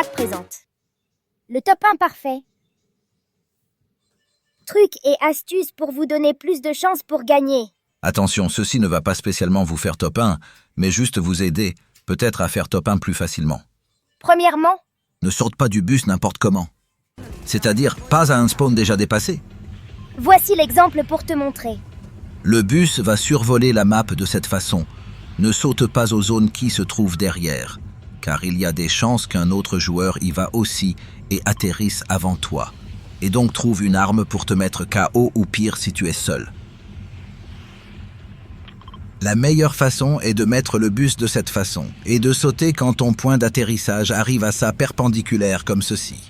Drac présente le top 1 parfait. Trucs et astuces pour vous donner plus de chances pour gagner. Attention, ceci ne va pas spécialement vous faire top 1, mais juste vous aider, peut-être à faire top 1 plus facilement. Premièrement, Ne saute pas du bus n'importe comment. C'est-à-dire pas à un spawn déjà dépassé. voici l'exemple pour te montrer. Le bus va survoler la map de cette façon. Ne saute pas aux zones qui se trouvent derrière, car il y a des chances qu'un autre joueur y va aussi et atterrisse avant toi. Et donc trouve une arme pour te mettre KO ou pire si tu es seul. La meilleure façon est de mettre le bus de cette façon et de sauter quand ton point d'atterrissage arrive à sa perpendiculaire comme ceci.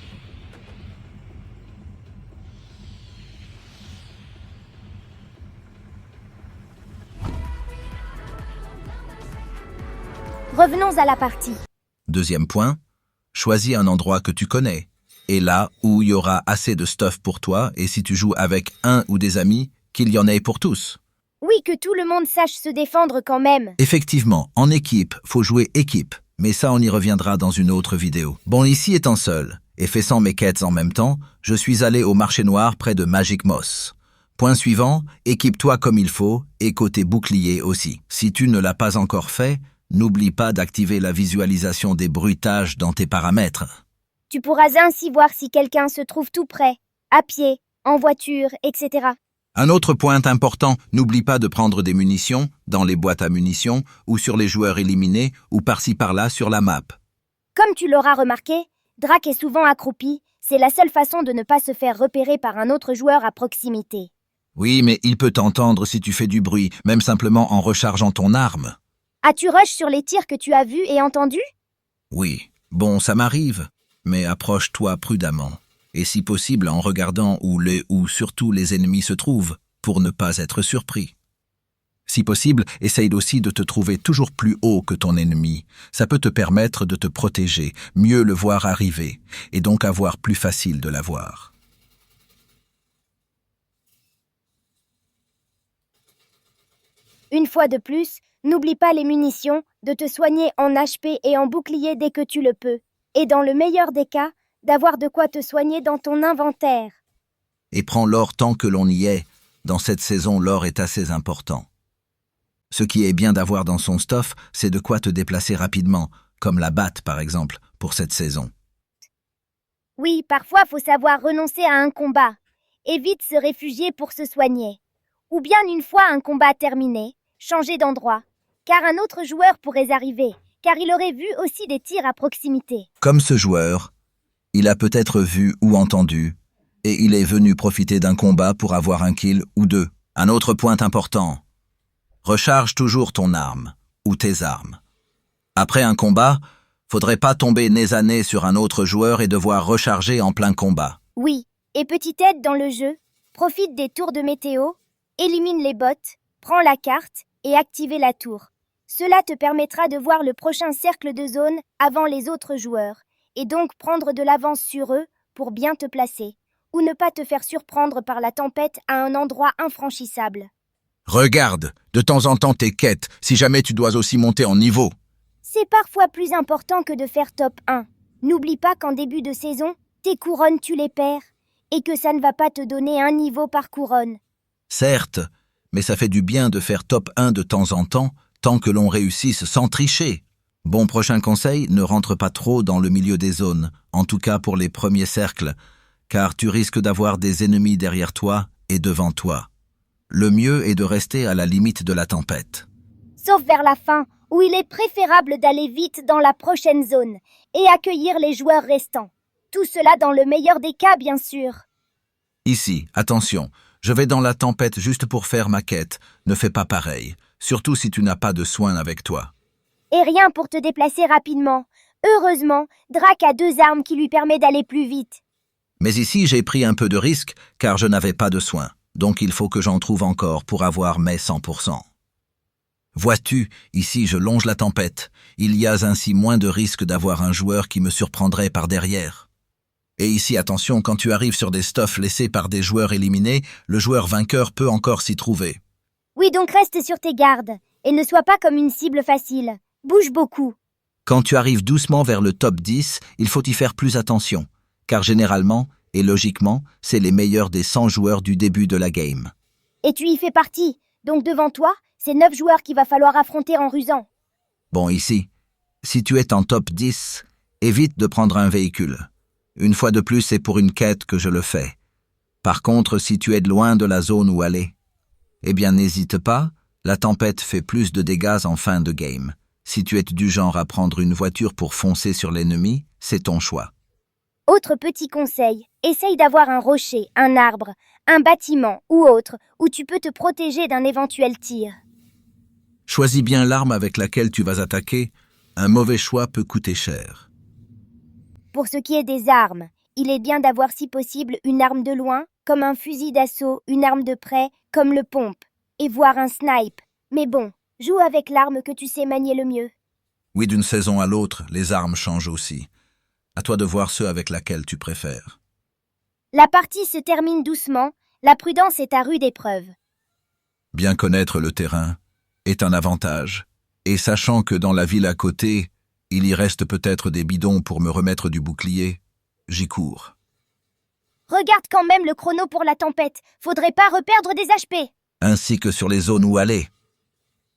Revenons à la partie. Deuxième point, choisis un endroit que tu connais. Et là où il y aura assez de stuff pour toi et si tu joues avec un ou des amis, qu'il y en ait pour tous. Oui, que tout le monde sache se défendre quand même. Effectivement, en équipe, faut jouer équipe, mais ça on y reviendra dans une autre vidéo. Bon, ici étant seul, et faisant mes quêtes en même temps, je suis allé au marché noir près de Magic Moss. Point suivant, équipe-toi comme il faut, et côté bouclier aussi. Si tu ne l'as pas encore fait, n'oublie pas d'activer la visualisation des bruitages dans tes paramètres. Tu pourras ainsi voir si quelqu'un se trouve tout près, à pied, en voiture, etc. Un autre point important, n'oublie pas de prendre des munitions dans les boîtes à munitions ou sur les joueurs éliminés ou par-ci par-là sur la map. Comme tu l'auras remarqué, Drac est souvent accroupi. C'est la seule façon de ne pas se faire repérer par un autre joueur à proximité. Oui, mais il peut t'entendre si tu fais du bruit, même simplement en rechargeant ton arme. As-tu rush sur les tirs que tu as vus et entendus? Oui, bon, ça m'arrive, mais approche-toi prudemment. Et si possible en regardant où surtout les ennemis se trouvent, pour ne pas être surpris. Si possible, essaye aussi de te trouver toujours plus haut que ton ennemi. Ça peut te permettre de te protéger, mieux le voir arriver, et donc avoir plus facile de l'avoir. Une fois de plus, n'oublie pas les munitions, de te soigner en HP et en bouclier dès que tu le peux. Et dans le meilleur des cas, d'avoir de quoi te soigner dans ton inventaire. Et prends l'or tant que l'on y est. Dans cette saison, l'or est assez important. Ce qui est bien d'avoir dans son stuff, c'est de quoi te déplacer rapidement, comme la batte par exemple, pour cette saison. Oui, parfois faut savoir renoncer à un combat. Évite se réfugier pour se soigner. Ou bien une fois un combat terminé, changer d'endroit. Car un autre joueur pourrait arriver, car il aurait vu aussi des tirs à proximité. Comme ce joueur, il a peut-être vu ou entendu, et il est venu profiter d'un combat pour avoir un kill ou deux. Un autre point important, recharge toujours ton arme, ou tes armes. Après un combat, faudrait pas tomber nez à nez sur un autre joueur et devoir recharger en plein combat. Oui, et petite aide dans le jeu, profite des tours de météo, élimine les bots, prends la carte et active la tour. Cela te permettra de voir le prochain cercle de zone avant les autres joueurs, et donc prendre de l'avance sur eux pour bien te placer, ou ne pas te faire surprendre par la tempête à un endroit infranchissable. Regarde, de temps en temps tes quêtes, si jamais tu dois aussi monter en niveau. C'est parfois plus important que de faire top 1. N'oublie pas qu'en début de saison, tes couronnes tu les perds, et que ça ne va pas te donner un niveau par couronne. Certes, mais ça fait du bien de faire top 1 de temps en temps, tant que l'on réussisse sans tricher. Bon, prochain conseil, ne rentre pas trop dans le milieu des zones, en tout cas pour les premiers cercles, car tu risques d'avoir des ennemis derrière toi et devant toi. Le mieux est de rester à la limite de la tempête. Sauf vers la fin, où il est préférable d'aller vite dans la prochaine zone et accueillir les joueurs restants. Tout cela dans le meilleur des cas, bien sûr. Ici, attention, je vais dans la tempête juste pour faire ma quête. Ne fais pas pareil, surtout si tu n'as pas de soin avec toi. Et rien pour te déplacer rapidement. Heureusement, Drac a 2 armes qui lui permettent d'aller plus vite. Mais ici, j'ai pris un peu de risque, car je n'avais pas de soin. Donc il faut que j'en trouve encore pour avoir mes 100%. Vois-tu, ici je longe la tempête. Il y a ainsi moins de risque d'avoir un joueur qui me surprendrait par derrière. Et ici, attention, quand tu arrives sur des stuffs laissés par des joueurs éliminés, le joueur vainqueur peut encore s'y trouver. Oui, donc reste sur tes gardes, et ne sois pas comme une cible facile. Bouge beaucoup. Quand tu arrives doucement vers le top 10, il faut y faire plus attention, car généralement, et logiquement, c'est les meilleurs des 100 joueurs du début de la game. Et tu y fais partie. Donc devant toi, c'est 9 joueurs qu'il va falloir affronter en rusant. Bon, ici, si tu es en top 10, évite de prendre un véhicule. Une fois de plus, c'est pour une quête que je le fais. Par contre, si tu es loin de la zone où aller, eh bien n'hésite pas, la tempête fait plus de dégâts en fin de game. Si tu es du genre à prendre une voiture pour foncer sur l'ennemi, c'est ton choix. Autre petit conseil, essaye d'avoir un rocher, un arbre, un bâtiment ou autre où tu peux te protéger d'un éventuel tir. Choisis bien l'arme avec laquelle tu vas attaquer, un mauvais choix peut coûter cher. Pour ce qui est des armes, il est bien d'avoir si possible une arme de loin, comme un fusil d'assaut, une arme de près, comme le pompe, et voire un snipe. Mais bon, joue avec l'arme que tu sais manier le mieux. Oui, d'une saison à l'autre, les armes changent aussi. À toi de voir ceux avec laquelle tu préfères. La partie se termine doucement, la prudence est à rude épreuve. Bien connaître le terrain est un avantage, et sachant que dans la ville à côté, il y reste peut-être des bidons pour me remettre du bouclier, j'y cours. Regarde quand même le chrono pour la tempête, faudrait pas reperdre des HP. Ainsi que sur les zones où aller.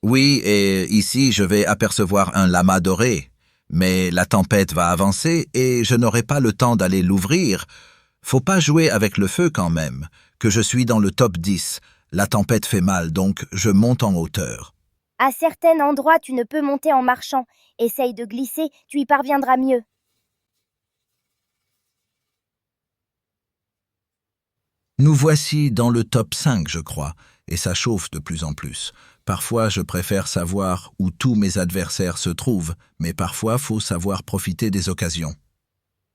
Oui, et ici je vais apercevoir un lama doré, mais la tempête va avancer et je n'aurai pas le temps d'aller l'ouvrir. Faut pas jouer avec le feu quand même, que je suis dans le top 10. La tempête fait mal, donc je monte en hauteur. À certains endroits, tu ne peux monter en marchant. Essaye de glisser, tu y parviendras mieux. Nous voici dans le top 5, je crois, et ça chauffe de plus en plus. Parfois, je préfère savoir où tous mes adversaires se trouvent, mais parfois, faut savoir profiter des occasions.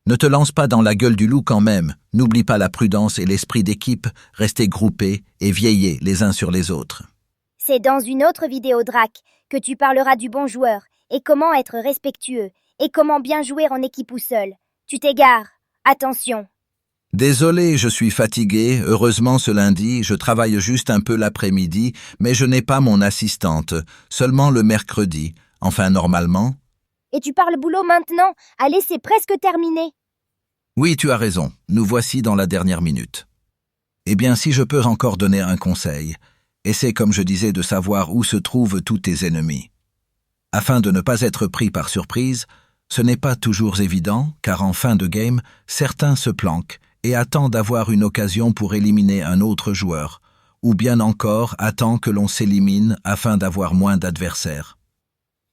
Ne te lance pas dans la gueule du loup quand même. N'oublie pas la prudence et l'esprit d'équipe, restez groupés et veillez les uns sur les autres. C'est dans une autre vidéo Drac que tu parleras du bon joueur et comment être respectueux et comment bien jouer en équipe ou seul. Tu t'égares. Attention. Désolé, je suis fatigué. Heureusement, ce lundi, je travaille juste un peu l'après-midi, mais je n'ai pas mon assistante, seulement le mercredi. Enfin, normalement. Et tu parles boulot maintenant? Allez, c'est presque terminé. Oui, tu as raison. Nous voici dans la dernière minute. Eh bien, si je peux encore donner un conseil, essaie, comme je disais, de savoir où se trouvent tous tes ennemis. Afin de ne pas être pris par surprise, ce n'est pas toujours évident, car en fin de game, certains se planquent et attendent d'avoir une occasion pour éliminer un autre joueur, ou bien encore attendent que l'on s'élimine afin d'avoir moins d'adversaires.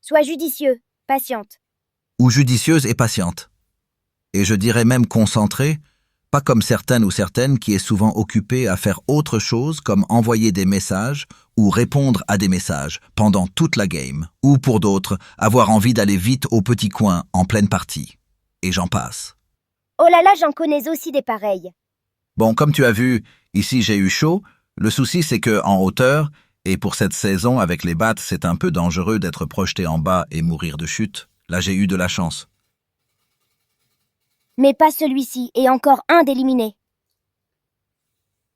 Sois judicieux, patiente. Ou judicieuse et patiente. Et je dirais même concentrée, pas comme certaines ou certaines qui est souvent occupée à faire autre chose comme envoyer des messages ou répondre à des messages pendant toute la game, ou pour d'autres, avoir envie d'aller vite au petit coin en pleine partie. Et j'en passe. Oh là là, j'en connais aussi des pareils. Bon, comme tu as vu, ici j'ai eu chaud. Le souci c'est que en hauteur, et pour cette saison avec les battes, c'est un peu dangereux d'être projeté en bas et mourir de chute. Là j'ai eu de la chance. Mais pas celui-ci, et encore un d'éliminé.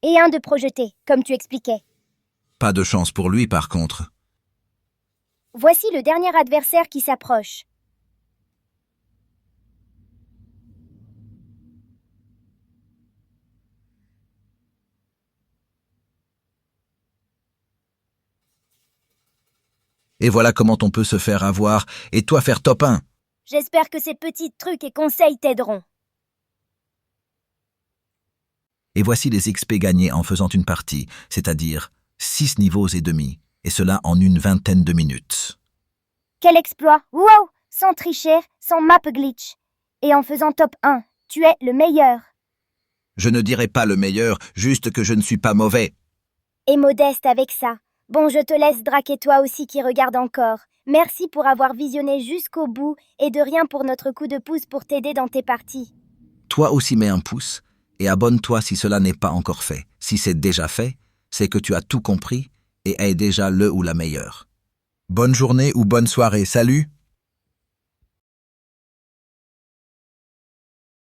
Et un de projeté, comme tu expliquais. Pas de chance pour lui par contre. Voici le dernier adversaire qui s'approche. Et voilà comment on peut se faire avoir, et toi faire top 1. J'espère que ces petits trucs et conseils t'aideront. Et voici les XP gagnés en faisant une partie, c'est-à-dire 6 niveaux et demi, et cela en une vingtaine de minutes. Quel exploit! Wow! Sans tricher, sans map glitch. Et en faisant top 1, tu es le meilleur. Je ne dirai pas le meilleur, juste que je ne suis pas mauvais. Et modeste avec ça. Bon, je te laisse draquer toi aussi qui regarde encore. Merci pour avoir visionné jusqu'au bout et de rien pour notre coup de pouce pour t'aider dans tes parties. Toi aussi mets un pouce, et abonne-toi si cela n'est pas encore fait. Si c'est déjà fait, c'est que tu as tout compris et es déjà le ou la meilleure. Bonne journée ou bonne soirée, salut!